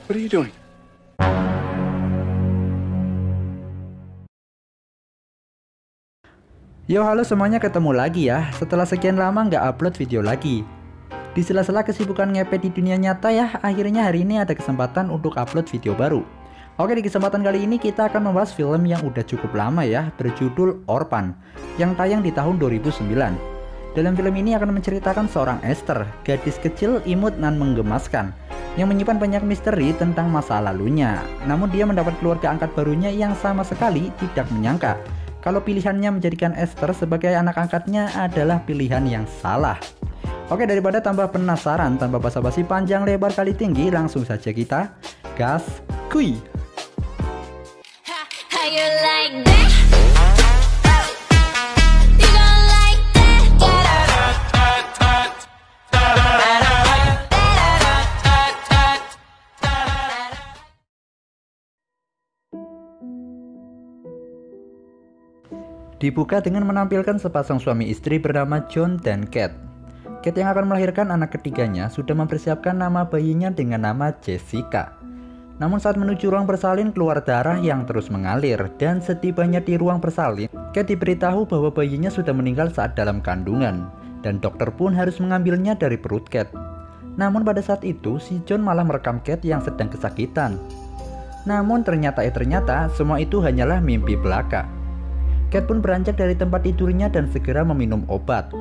What are you doing? Yo halo semuanya, ketemu lagi ya. Setelah sekian lama nggak upload video lagi. Di sela-sela kesibukan ngepet di dunia nyata ya, akhirnya hari ini ada kesempatan untuk upload video baru. Oke, di kesempatan kali ini kita akan membahas film yang udah cukup lama ya, berjudul Orphan, yang tayang di tahun 2009. Dalam film ini akan menceritakan seorang Esther, gadis kecil imut dan menggemaskan, yang menyimpan banyak misteri tentang masa lalunya. Namun dia mendapat keluarga angkat barunya yang sama sekali tidak menyangka kalau pilihannya menjadikan Esther sebagai anak angkatnya adalah pilihan yang salah. Oke, daripada tambah penasaran, tanpa basa-basi panjang lebar kali tinggi, langsung saja kita gas kuy. Dibuka dengan menampilkan sepasang suami istri bernama John dan Kate. Kate yang akan melahirkan anak ketiganya sudah mempersiapkan nama bayinya dengan nama Jessica. Namun saat menuju ruang bersalin keluar darah yang terus mengalir, dan setibanya di ruang bersalin, Kate diberitahu bahwa bayinya sudah meninggal saat dalam kandungan, dan dokter pun harus mengambilnya dari perut Kate. Namun pada saat itu si John malah merekam Kate yang sedang kesakitan. Namun ternyata semua itu hanyalah mimpi belaka. Kate pun beranjak dari tempat tidurnya dan segera meminum obat.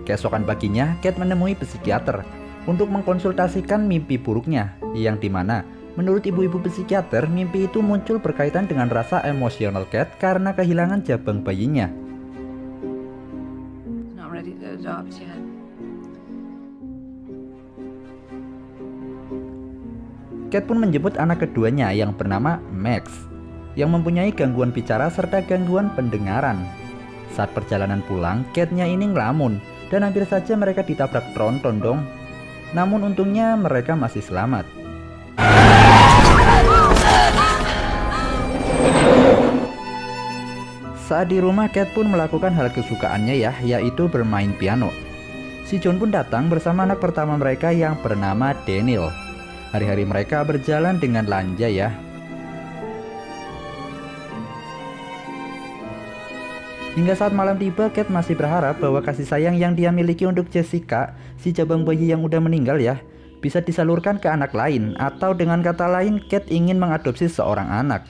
Keesokan paginya, Kate menemui psikiater untuk mengkonsultasikan mimpi buruknya, yang dimana menurut ibu-ibu psikiater, mimpi itu muncul berkaitan dengan rasa emosional Kate karena kehilangan jabang bayinya. Kate pun menjemput anak keduanya yang bernama Max, yang mempunyai gangguan bicara serta gangguan pendengaran. Saat perjalanan pulang, Kate-nya ini ngelamun, dan hampir saja mereka ditabrak tronton dong. Namun untungnya mereka masih selamat. Saat di rumah, Kate pun melakukan hal kesukaannya ya, yaitu bermain piano. Si John pun datang bersama anak pertama mereka yang bernama Daniel. Hari-hari mereka berjalan dengan lancar ya. Hingga saat malam tiba, Kate masih berharap bahwa kasih sayang yang dia miliki untuk Jessica, si jabang bayi yang udah meninggal ya, bisa disalurkan ke anak lain, atau dengan kata lain, Kate ingin mengadopsi seorang anak.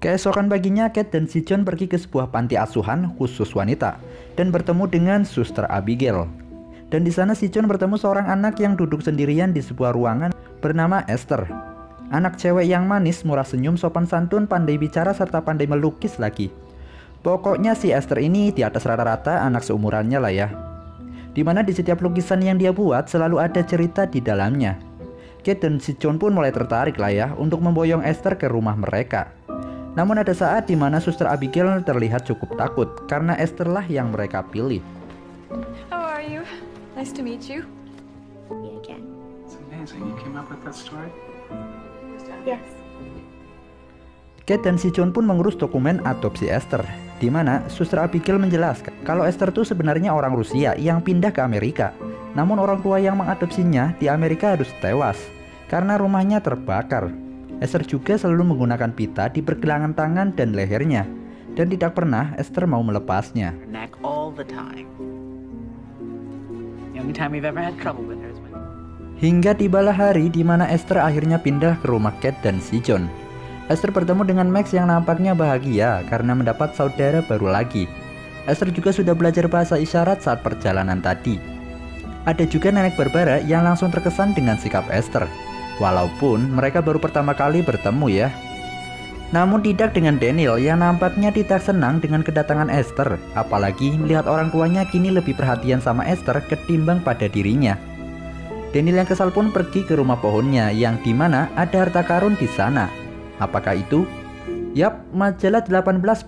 Keesokan paginya, Kate dan si John pergi ke sebuah panti asuhan khusus wanita dan bertemu dengan Suster Abigail. Dan di sana si John bertemu seorang anak yang duduk sendirian di sebuah ruangan bernama Esther. Anak cewek yang manis, murah senyum, sopan santun, pandai bicara, serta pandai melukis lagi. Pokoknya si Esther ini di atas rata-rata anak seumurannya lah ya. Dimana di setiap lukisan yang dia buat selalu ada cerita di dalamnya. Kate dan si John pun mulai tertarik lah ya untuk memboyong Esther ke rumah mereka. Namun ada saat dimana Suster Abigail terlihat cukup takut karena Esther lah yang mereka pilih. How are you? Nice to meet you. Me again. It's amazing you came up with that story. Yes. Kate dan si John pun mengurus dokumen adopsi Esther, di mana Suster Abigail menjelaskan kalau Esther itu sebenarnya orang Rusia yang pindah ke Amerika. Namun orang tua yang mengadopsinya di Amerika harus tewas karena rumahnya terbakar. Esther juga selalu menggunakan pita di pergelangan tangan dan lehernya, dan tidak pernah Esther mau melepasnya. Hingga tibalah hari di mana Esther akhirnya pindah ke rumah Kate dan si John. Esther bertemu dengan Max yang nampaknya bahagia karena mendapat saudara baru lagi. Esther juga sudah belajar bahasa isyarat saat perjalanan tadi. Ada juga nenek Barbara yang langsung terkesan dengan sikap Esther, walaupun mereka baru pertama kali bertemu ya. Namun tidak dengan Daniel yang nampaknya tidak senang dengan kedatangan Esther, apalagi melihat orang tuanya kini lebih perhatian sama Esther ketimbang pada dirinya. Daniel yang kesal pun pergi ke rumah pohonnya yang dimana ada harta karun di sana. Apakah itu? Yap, majalah 18++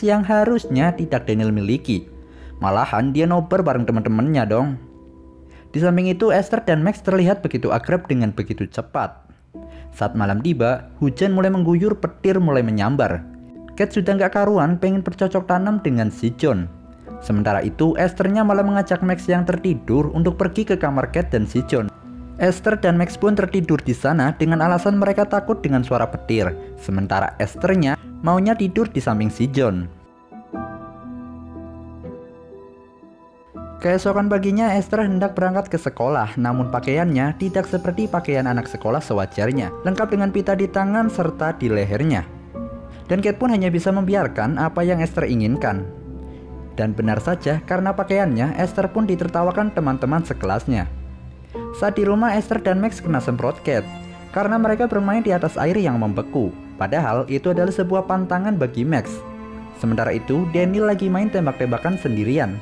yang harusnya tidak Daniel miliki. Malahan dia nobar bareng teman-temannya dong. Di samping itu Esther dan Max terlihat begitu akrab dengan begitu cepat. Saat malam tiba, hujan mulai mengguyur, petir mulai menyambar. Kate sudah gak karuan pengen bercocok tanam dengan si John. Sementara itu, Esthernya malah mengajak Max yang tertidur untuk pergi ke kamar Kate dan si John. Esther dan Max pun tertidur di sana dengan alasan mereka takut dengan suara petir. Sementara Esthernya maunya tidur di samping si John. Keesokan paginya, Esther hendak berangkat ke sekolah, namun pakaiannya tidak seperti pakaian anak sekolah sewajarnya, lengkap dengan pita di tangan serta di lehernya. Dan Kate pun hanya bisa membiarkan apa yang Esther inginkan. Dan benar saja, karena pakaiannya, Esther pun ditertawakan teman-teman sekelasnya. Saat di rumah, Esther dan Max kena semprot Kate karena mereka bermain di atas air yang membeku. Padahal itu adalah sebuah pantangan bagi Max. Sementara itu, Daniel lagi main tembak-tembakan sendirian.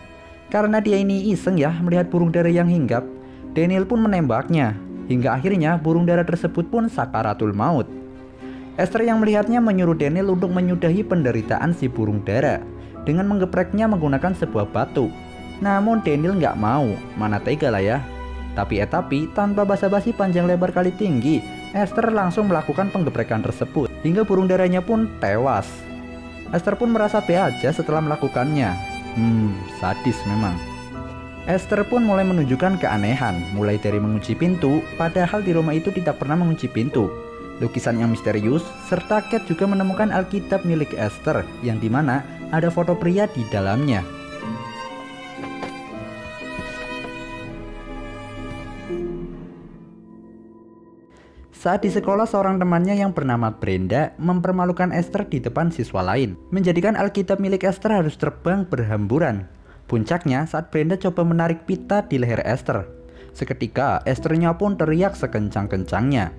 Karena dia ini iseng ya melihat burung dara yang hinggap, Daniel pun menembaknya. Hingga akhirnya burung dara tersebut pun sakaratul maut. Esther yang melihatnya menyuruh Daniel untuk menyudahi penderitaan si burung dara dengan menggepreknya menggunakan sebuah batu. Namun Daniel nggak mau, mana tega lah ya. Tapi tanpa basa-basi panjang lebar kali tinggi, Esther langsung melakukan penggeprekan tersebut hingga burung daranya pun tewas. Esther pun merasa be aja setelah melakukannya. Sadis memang. Esther pun mulai menunjukkan keanehan, mulai dari mengunci pintu, padahal di rumah itu tidak pernah mengunci pintu. Lukisan yang misterius, serta Kate juga menemukan Alkitab milik Esther yang dimana ada foto pria di dalamnya. Saat di sekolah, seorang temannya yang bernama Brenda mempermalukan Esther di depan siswa lain, menjadikan Alkitab milik Esther harus terbang berhamburan. Puncaknya saat Brenda coba menarik pita di leher Esther. Seketika Esthernya pun teriak sekencang-kencangnya.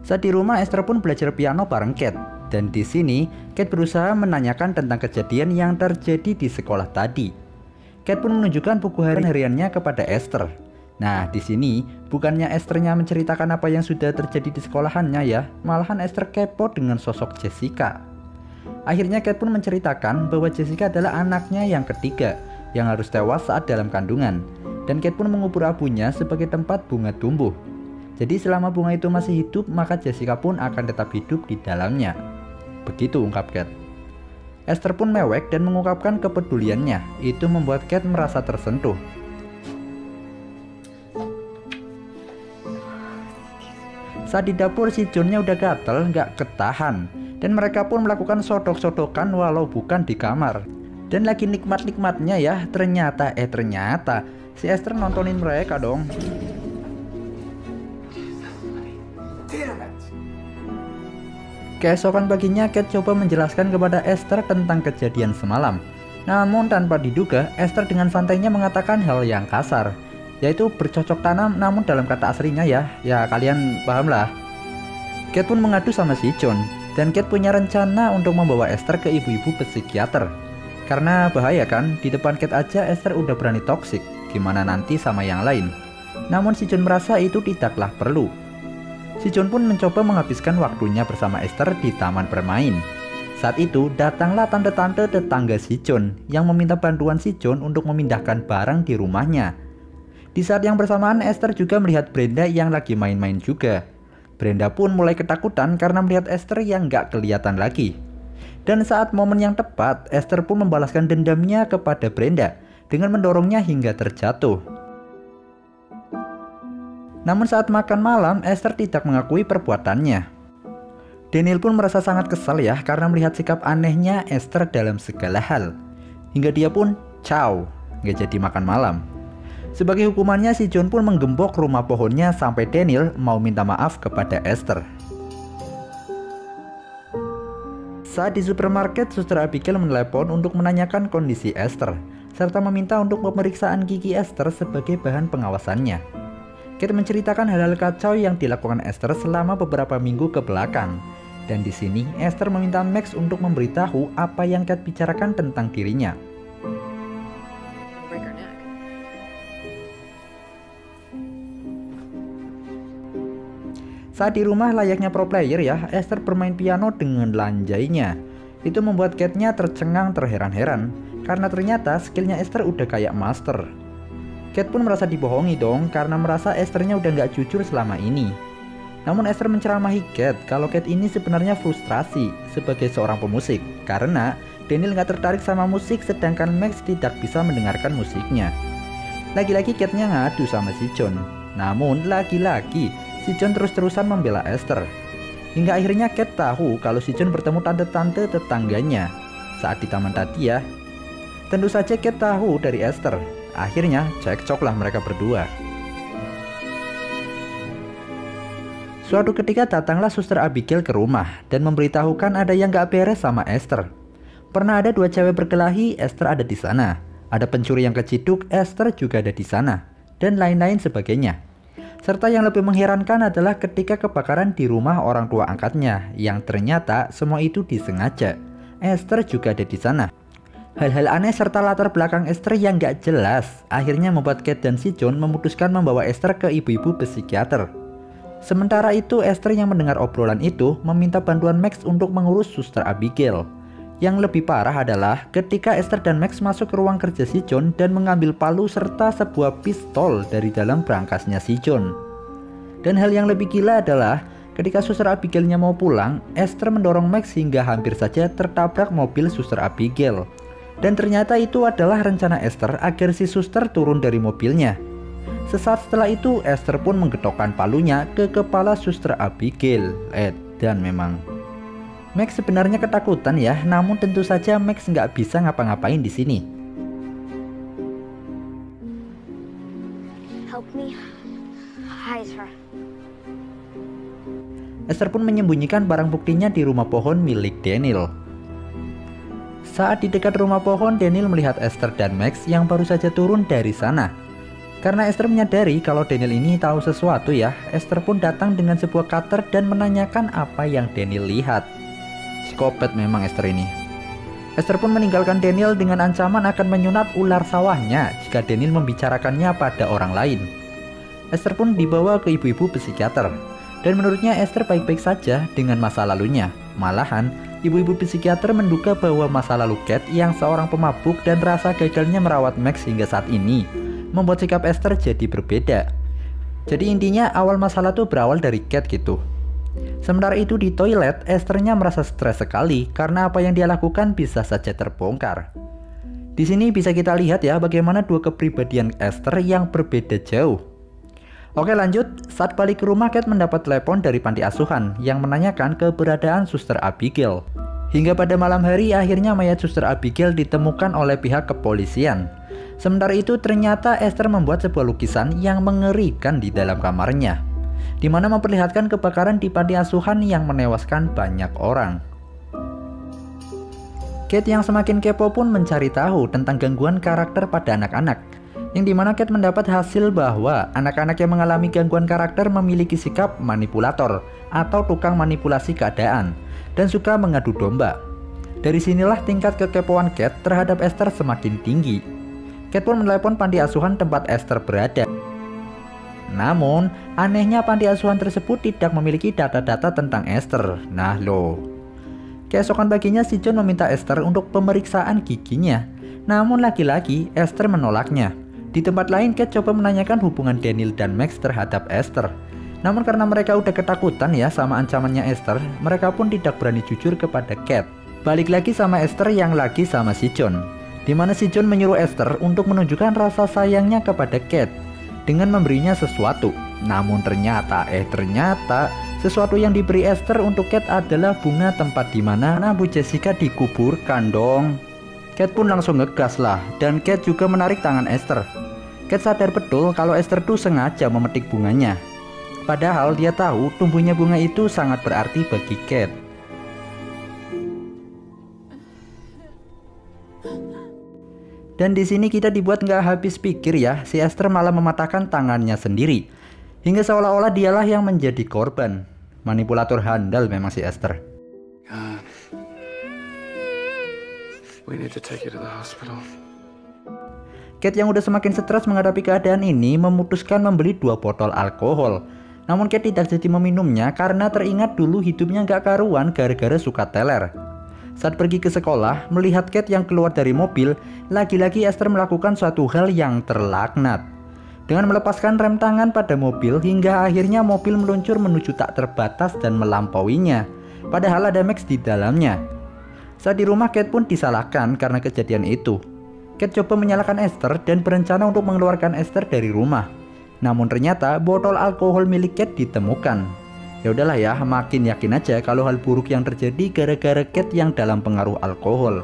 Saat di rumah, Esther pun belajar piano bareng Kate. Dan di sini, Kate berusaha menanyakan tentang kejadian yang terjadi di sekolah tadi. Kate pun menunjukkan buku hariannya kepada Esther. Nah, di sini bukannya Esthernya menceritakan apa yang sudah terjadi di sekolahannya ya, malahan Esther kepo dengan sosok Jessica. Akhirnya Kate pun menceritakan bahwa Jessica adalah anaknya yang ketiga yang harus tewas saat dalam kandungan. Dan Kate pun mengubur abunya sebagai tempat bunga tumbuh. Jadi selama bunga itu masih hidup, maka Jessica pun akan tetap hidup di dalamnya. Begitu ungkap Kate. Esther pun mewek dan mengungkapkan kepeduliannya. Itu membuat Kate merasa tersentuh. Saat di dapur, si Johnnya udah gatel, nggak ketahan. Dan mereka pun melakukan sodok-sodokan walau bukan di kamar. Dan lagi nikmat-nikmatnya ya, ternyata si Esther nontonin mereka dong. Keesokan paginya, Kate coba menjelaskan kepada Esther tentang kejadian semalam. Namun tanpa diduga, Esther dengan santainya mengatakan hal yang kasar, yaitu bercocok tanam, namun dalam kata aslinya ya kalian paham lah. Kate pun mengadu sama si John, dan Kate punya rencana untuk membawa Esther ke ibu-ibu psikiater. Karena bahaya kan, di depan Kate aja Esther udah berani toksik, gimana nanti sama yang lain. Namun si John merasa itu tidaklah perlu. Si John pun mencoba menghabiskan waktunya bersama Esther di taman bermain. Saat itu datanglah tante-tante tetangga si John yang meminta bantuan si John untuk memindahkan barang di rumahnya. Di saat yang bersamaan, Esther juga melihat Brenda yang lagi main-main juga. Brenda pun mulai ketakutan karena melihat Esther yang gak kelihatan lagi. Dan saat momen yang tepat, Esther pun membalaskan dendamnya kepada Brenda dengan mendorongnya hingga terjatuh. Namun saat makan malam, Esther tidak mengakui perbuatannya. Daniel pun merasa sangat kesal ya karena melihat sikap anehnya Esther dalam segala hal. Hingga dia pun ciao, gak jadi makan malam. Sebagai hukumannya, si John pun menggembok rumah pohonnya sampai Daniel mau minta maaf kepada Esther. Saat di supermarket, Suster Abigail menelepon untuk menanyakan kondisi Esther, serta meminta untuk pemeriksaan gigi Esther sebagai bahan pengawasannya. Kate menceritakan hal-hal kacau yang dilakukan Esther selama beberapa minggu ke belakang. Dan di sini, Esther meminta Max untuk memberitahu apa yang Kate bicarakan tentang dirinya. Saat di rumah layaknya pro player ya, Esther bermain piano dengan lanjainya. Itu membuat Kate-nya tercengang terheran-heran, karena ternyata skillnya Esther udah kayak master. Kate pun merasa dibohongi dong, karena merasa Esthernya udah gak jujur selama ini. Namun Esther menceramahi Kate kalau Kate ini sebenarnya frustrasi sebagai seorang pemusik, karena Daniel nggak tertarik sama musik sedangkan Max tidak bisa mendengarkan musiknya. Lagi-lagi Kate-nya ngadu sama si John. Namun lagi-lagi si John terus-terusan membela Esther. Hingga akhirnya Kate tahu kalau si John bertemu tante-tante tetangganya saat di taman tadi ya. Tentu saja Kate tahu dari Esther. Akhirnya cekcoklah mereka berdua. Suatu ketika datanglah Suster Abigail ke rumah dan memberitahukan ada yang gak beres sama Esther. Pernah ada 2 cewek berkelahi, Esther ada di sana. Ada pencuri yang keciduk, Esther juga ada di sana. Dan lain-lain sebagainya. Serta yang lebih mengherankan adalah ketika kebakaran di rumah orang tua angkatnya, yang ternyata semua itu disengaja. Esther juga ada di sana. Hal-hal aneh serta latar belakang Esther yang gak jelas akhirnya membuat Kate dan si John memutuskan membawa Esther ke ibu-ibu psikiater. Sementara itu Esther yang mendengar obrolan itu meminta bantuan Max untuk mengurus Suster Abigail. Yang lebih parah adalah ketika Esther dan Max masuk ke ruang kerja si John dan mengambil palu serta sebuah pistol dari dalam berangkasnya si John. Dan hal yang lebih gila adalah ketika Suster Abigailnya mau pulang, Esther mendorong Max hingga hampir saja tertabrak mobil Suster Abigail. Dan ternyata itu adalah rencana Esther agar si suster turun dari mobilnya. Sesaat setelah itu Esther pun menggedokkan palunya ke kepala Suster Abigail. Dan memang Max sebenarnya ketakutan ya, namun tentu saja Max nggak bisa ngapa-ngapain di sini. Help me hide her. Esther pun menyembunyikan barang buktinya di rumah pohon milik Daniel. Saat di dekat rumah pohon, Daniel melihat Esther dan Max yang baru saja turun dari sana. Karena Esther menyadari kalau Daniel ini tahu sesuatu ya, Esther pun datang dengan sebuah cutter dan menanyakan apa yang Daniel lihat. Psikopat memang Esther ini. Esther pun meninggalkan Daniel dengan ancaman akan menyunat ular sawahnya jika Daniel membicarakannya pada orang lain. Esther pun dibawa ke ibu-ibu psikiater. Dan menurutnya Esther baik-baik saja dengan masa lalunya. Malahan, ibu-ibu psikiater menduga bahwa masa lalu Kate yang seorang pemabuk dan rasa gagalnya merawat Max hingga saat ini membuat sikap Esther jadi berbeda. Jadi intinya awal masalah tuh berawal dari Kate gitu. Sementara itu di toilet, Esthernya merasa stres sekali karena apa yang dia lakukan bisa saja terbongkar. Di sini bisa kita lihat ya bagaimana 2 kepribadian Esther yang berbeda jauh. Oke lanjut, saat balik ke rumah Kate mendapat telepon dari panti asuhan yang menanyakan keberadaan Suster Abigail. Hingga pada malam hari akhirnya mayat Suster Abigail ditemukan oleh pihak kepolisian. Sementara itu ternyata Esther membuat sebuah lukisan yang mengerikan di dalam kamarnya, di mana memperlihatkan kebakaran di panti asuhan yang menewaskan banyak orang. Kate yang semakin kepo pun mencari tahu tentang gangguan karakter pada anak-anak. Yang dimana Kate mendapat hasil bahwa anak-anak yang mengalami gangguan karakter memiliki sikap manipulator atau tukang manipulasi keadaan dan suka mengadu domba. Dari sinilah tingkat kekepoan Kate terhadap Esther semakin tinggi. Kate pun menelepon panti asuhan tempat Esther berada. Namun, anehnya panti asuhan tersebut tidak memiliki data-data tentang Esther. Nah loh. Keesokan paginya si John meminta Esther untuk pemeriksaan giginya. Namun lagi-lagi Esther menolaknya. Di tempat lain Kate coba menanyakan hubungan Daniel dan Max terhadap Esther. Namun karena mereka udah ketakutan ya sama ancamannya Esther, mereka pun tidak berani jujur kepada Kate. Balik lagi sama Esther yang lagi sama si John, di mana si John menyuruh Esther untuk menunjukkan rasa sayangnya kepada Kate dengan memberinya sesuatu. Namun ternyata sesuatu yang diberi Esther untuk Kate adalah bunga tempat di mana Bu Jessica dikuburkan dong. Kate pun langsung ngegas lah, dan Kate juga menarik tangan Esther. Kate sadar betul kalau Esther tuh sengaja memetik bunganya. Padahal dia tahu tumbuhnya bunga itu sangat berarti bagi Kate. Dan di sini kita dibuat nggak habis pikir ya, si Esther malah mematahkan tangannya sendiri. Hingga seolah-olah dialah yang menjadi korban. Manipulator handal memang si Esther. God. We need to take you to the hospital. Kate yang udah semakin stres menghadapi keadaan ini memutuskan membeli 2 botol alkohol. Namun Kate tidak jadi meminumnya karena teringat dulu hidupnya gak karuan gara-gara suka teler. Saat pergi ke sekolah, melihat Kate yang keluar dari mobil, lagi-lagi Esther melakukan suatu hal yang terlaknat. Dengan melepaskan rem tangan pada mobil hingga akhirnya mobil meluncur menuju tak terbatas dan melampauinya. Padahal ada Max di dalamnya. Saat di rumah, Kate pun disalahkan karena kejadian itu. Kate coba menyalahkan Esther dan berencana untuk mengeluarkan Esther dari rumah. Namun ternyata botol alkohol milik Kate ditemukan. Ya udahlah ya, makin yakin aja kalau hal buruk yang terjadi gara-gara Kate yang dalam pengaruh alkohol.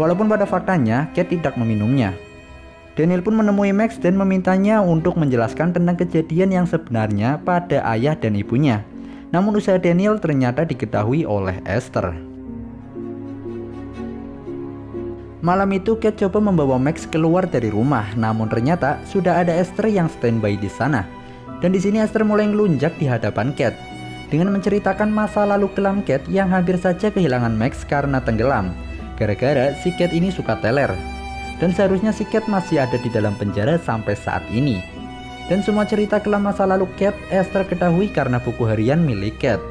Walaupun pada faktanya Kate tidak meminumnya. Daniel pun menemui Max dan memintanya untuk menjelaskan tentang kejadian yang sebenarnya pada ayah dan ibunya. Namun usaha Daniel ternyata diketahui oleh Esther. Malam itu Kate coba membawa Max keluar dari rumah, namun ternyata sudah ada Esther yang standby di sana. Dan di sini Esther mulai ngelunjak di hadapan Kate dengan menceritakan masa lalu kelam Kate yang hampir saja kehilangan Max karena tenggelam. Gara-gara si Kate ini suka teler. Dan seharusnya si Kate masih ada di dalam penjara sampai saat ini. Dan semua cerita kelam masa lalu Kate Esther ketahui karena buku harian milik Kate.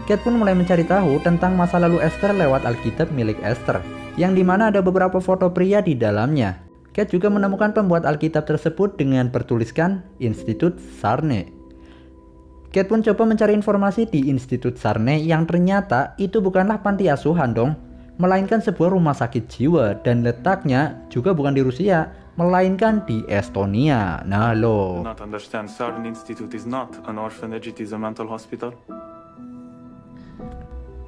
Kate pun mulai mencari tahu tentang masa lalu Esther lewat Alkitab milik Esther, yang dimana ada beberapa foto pria di dalamnya. Kate juga menemukan pembuat Alkitab tersebut dengan bertuliskan Institut Sarne. Kate pun coba mencari informasi di Institut Sarne yang ternyata itu bukanlah panti asuhan dong, melainkan sebuah rumah sakit jiwa dan letaknya juga bukan di Rusia, melainkan di Estonia. Nah lo. Do not understand. Sarne Institute is not an orphanage, it is a mental hospital.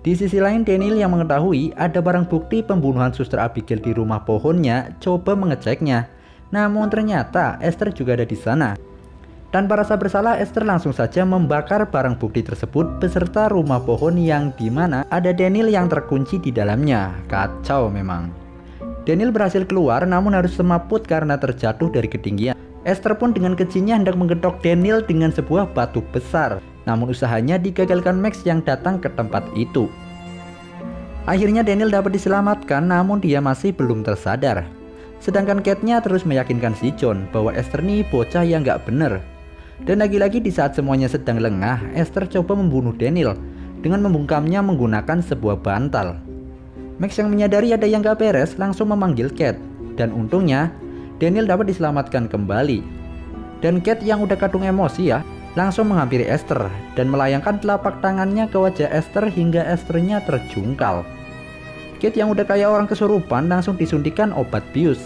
Di sisi lain, Daniel yang mengetahui ada barang bukti pembunuhan Suster Abigail di rumah pohonnya coba mengeceknya. Namun ternyata Esther juga ada di sana. Tanpa rasa bersalah, Esther langsung saja membakar barang bukti tersebut beserta rumah pohon yang dimana ada Daniel yang terkunci di dalamnya. Kacau memang. Daniel berhasil keluar namun harus semaput karena terjatuh dari ketinggian. Esther pun dengan kejinya hendak menggetok Daniel dengan sebuah batu besar. Namun usahanya digagalkan Max yang datang ke tempat itu. Akhirnya Daniel dapat diselamatkan namun dia masih belum tersadar. Sedangkan Kate-nya terus meyakinkan si John bahwa Esther nih bocah yang gak bener. Dan lagi-lagi di saat semuanya sedang lengah, Esther coba membunuh Daniel dengan membungkamnya menggunakan sebuah bantal. Max yang menyadari ada yang gak beres langsung memanggil Kate. Dan untungnya Daniel dapat diselamatkan kembali. Dan Kate yang udah kadung emosi ya, langsung menghampiri Esther dan melayangkan telapak tangannya ke wajah Esther hingga Esthernya terjungkal. Kate yang udah kayak orang kesurupan langsung disuntikan obat bius.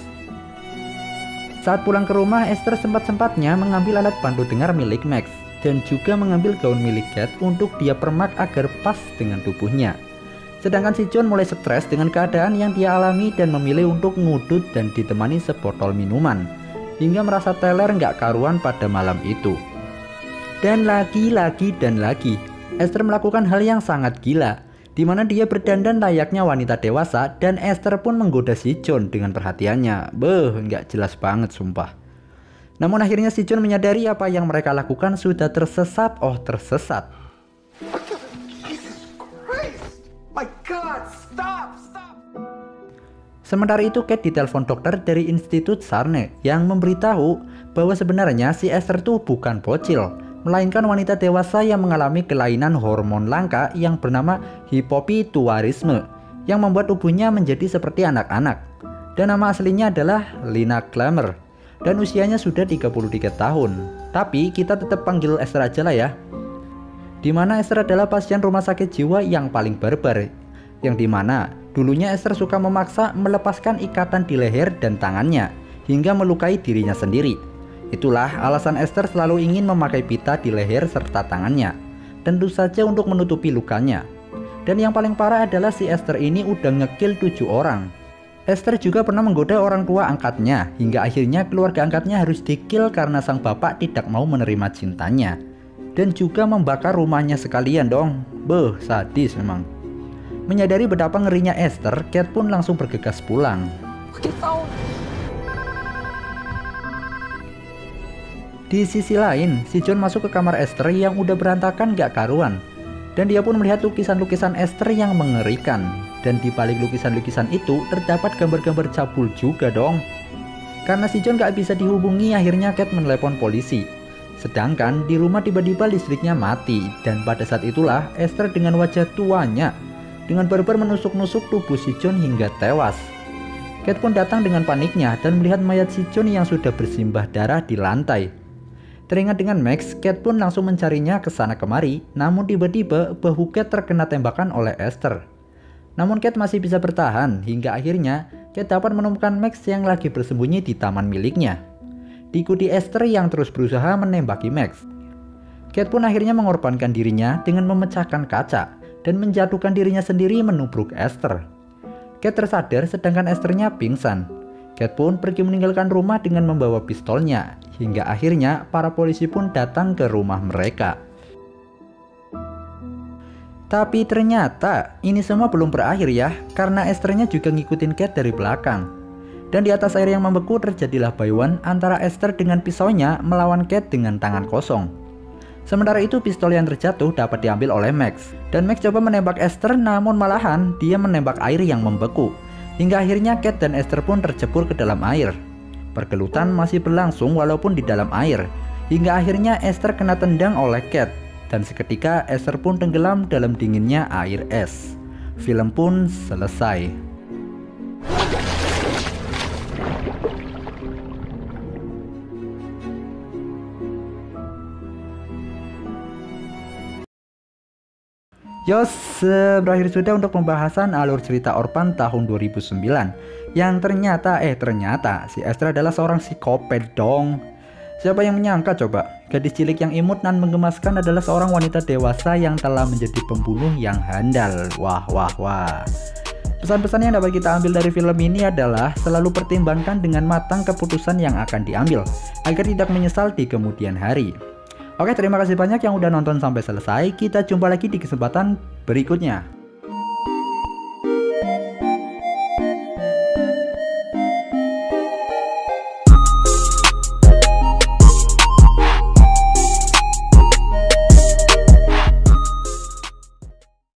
Saat pulang ke rumah, Esther sempat-sempatnya mengambil alat bantu dengar milik Max dan juga mengambil gaun milik Kate untuk dia permak agar pas dengan tubuhnya. Sedangkan si John mulai stres dengan keadaan yang dia alami dan memilih untuk ngudut dan ditemani sebotol minuman hingga merasa teler nggak karuan pada malam itu. Dan lagi, Esther melakukan hal yang sangat gila, di mana dia berdandan layaknya wanita dewasa dan Esther pun menggoda si John dengan perhatiannya. Nggak jelas banget sumpah. Namun akhirnya si John menyadari apa yang mereka lakukan sudah tersesat. Sementara itu Kate ditelepon dokter dari Institut Sarne yang memberitahu bahwa sebenarnya si Esther tuh bukan bocil, melainkan wanita dewasa yang mengalami kelainan hormon langka yang bernama hipopituarisme yang membuat tubuhnya menjadi seperti anak-anak. Dan nama aslinya adalah Lina Klammer dan usianya sudah 33 tahun. Tapi kita tetap panggil Esther aja lah ya. Dimana Esther adalah pasien rumah sakit jiwa yang paling barbar, yang dimana dulunya Esther suka memaksa melepaskan ikatan di leher dan tangannya hingga melukai dirinya sendiri. Itulah alasan Esther selalu ingin memakai pita di leher serta tangannya, tentu saja untuk menutupi lukanya. Dan yang paling parah adalah si Esther ini udah ngekill 7 orang. Esther juga pernah menggoda orang tua angkatnya, hingga akhirnya keluarga angkatnya harus dikill karena sang bapak tidak mau menerima cintanya. Dan juga membakar rumahnya sekalian dong. Sadis memang. Menyadari betapa ngerinya Esther, Kate pun langsung bergegas pulang. Di sisi lain, si John masuk ke kamar Esther yang udah berantakan gak karuan. Dan dia pun melihat lukisan-lukisan Esther yang mengerikan. Dan di balik lukisan-lukisan itu terdapat gambar-gambar cabul juga dong. Karena si John gak bisa dihubungi, akhirnya Kate menelepon polisi. Sedangkan di rumah tiba-tiba listriknya mati. Dan pada saat itulah Esther dengan wajah tuanya dengan barbar menusuk-nusuk tubuh si John hingga tewas. Kate pun datang dengan paniknya dan melihat mayat si John yang sudah bersimbah darah di lantai. Teringat dengan Max, Kate pun langsung mencarinya ke sana kemari, namun tiba-tiba bahu Kate terkena tembakan oleh Esther. Namun Kate masih bisa bertahan, hingga akhirnya Kate dapat menemukan Max yang lagi bersembunyi di taman miliknya. Diikuti Esther yang terus berusaha menembaki Max. Kate pun akhirnya mengorbankan dirinya dengan memecahkan kaca dan menjatuhkan dirinya sendiri menubruk Esther. Kate tersadar sedangkan Esthernya pingsan. Kate pun pergi meninggalkan rumah dengan membawa pistolnya, hingga akhirnya para polisi pun datang ke rumah mereka. Tapi ternyata ini semua belum berakhir ya, karena Esthernya juga ngikutin Kate dari belakang. Dan di atas air yang membeku terjadilah bayuan antara Esther dengan pisaunya melawan Kate dengan tangan kosong. Sementara itu pistol yang terjatuh dapat diambil oleh Max, dan Max coba menembak Esther namun malahan dia menembak air yang membeku. Hingga akhirnya Kate dan Esther pun tercebur ke dalam air. Pergelutan masih berlangsung walaupun di dalam air, hingga akhirnya Esther kena tendang oleh Kate. Dan seketika Esther pun tenggelam dalam dinginnya air es. Film pun selesai. Yos, berakhir sudah untuk pembahasan alur cerita Orphan tahun 2009 yang ternyata si Esther adalah seorang psikopat dong. Siapa yang menyangka coba, gadis cilik yang imut dan menggemaskan adalah seorang wanita dewasa yang telah menjadi pembunuh yang handal. Wah. Pesan-pesan yang dapat kita ambil dari film ini adalah selalu pertimbangkan dengan matang keputusan yang akan diambil agar tidak menyesal di kemudian hari. Oke, terima kasih banyak yang udah nonton sampai selesai. Kita jumpa lagi di kesempatan berikutnya.